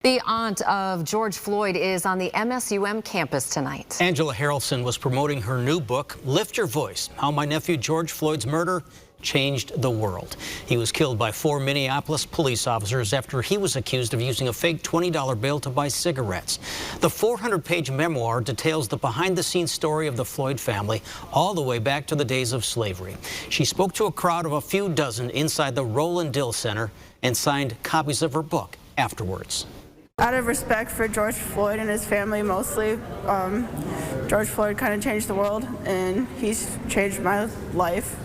The aunt of George Floyd is on the MSUM campus tonight. Angela Harrelson was promoting her new book, Lift Your Voice, How My Nephew George Floyd's Murder Changed the World. He was killed by 4 Minneapolis police officers after he was accused of using a fake $20 bill to buy cigarettes. The 400-page memoir details the behind-the-scenes story of the Floyd family all the way back to the days of slavery. She spoke to a crowd of a few dozen inside the Roland Dill Center and signed copies of her book afterwards. Out of respect for George Floyd and his family mostly, George Floyd kind of changed the world, and he's changed my life.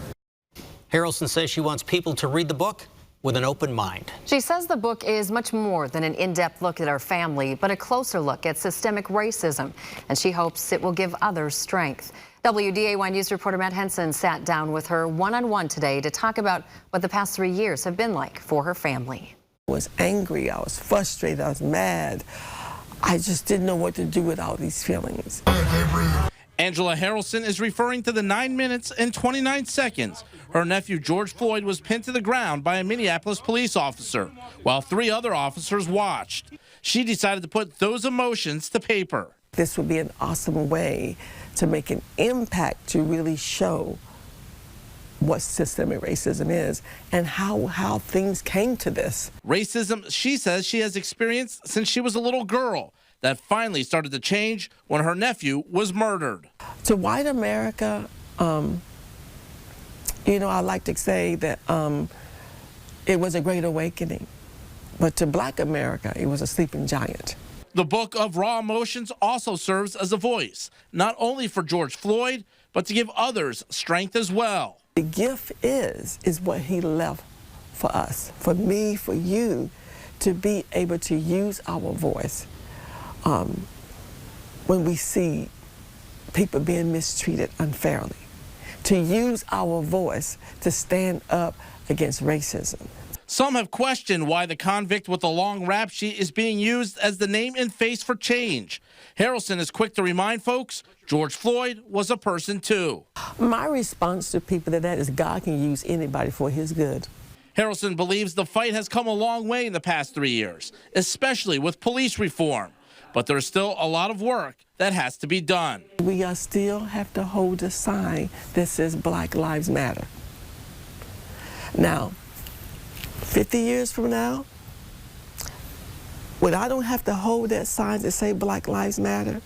Harrelson says she wants people to read the book with an open mind. She says the book is much more than an in-depth look at our family, but a closer look at systemic racism, and she hopes it will give others strength. WDAY News reporter Matt Henson sat down with her one-on-one today to talk about what the past 3 years have been like for her family. I was angry, I was frustrated, I was mad. I just didn't know what to do with all these feelings. Angela Harrelson is referring to the 9 minutes and 29 seconds her nephew George Floyd was pinned to the ground by a Minneapolis police officer, while 3 other officers watched. She decided to put those emotions to paper. This would be an awesome way to make an impact, to really show what systemic racism is and how things came to this. Racism, she says, she has experienced since she was a little girl, that finally started to change when her nephew was murdered. To white America, I like to say that it was a great awakening, but to black America, it was a sleeping giant. The book of raw emotions also serves as a voice, not only for George Floyd, but to give others strength as well. The gift is what he left for us, for me, for you, to be able to use our voice when we see people being mistreated unfairly, to use our voice to stand up against racism. Some have questioned why the convict with the long rap sheet is being used as the name and face for change. Harrelson is quick to remind folks George Floyd was a person too. My response to people to that is God can use anybody for his good. Harrelson believes the fight has come a long way in the past 3 years, especially with police reform. But there's still a lot of work that has to be done. We still have to hold a sign that says Black Lives Matter. Now, 50 years from now, when I don't have to hold that sign that say Black Lives Matter,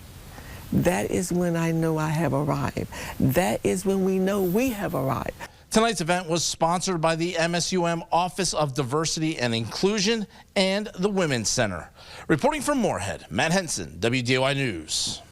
that is when I know I have arrived. That is when we know we have arrived. Tonight's event was sponsored by the MSUM Office of Diversity and Inclusion and the Women's Center. Reporting from Moorhead, Matt Henson, WDAY News.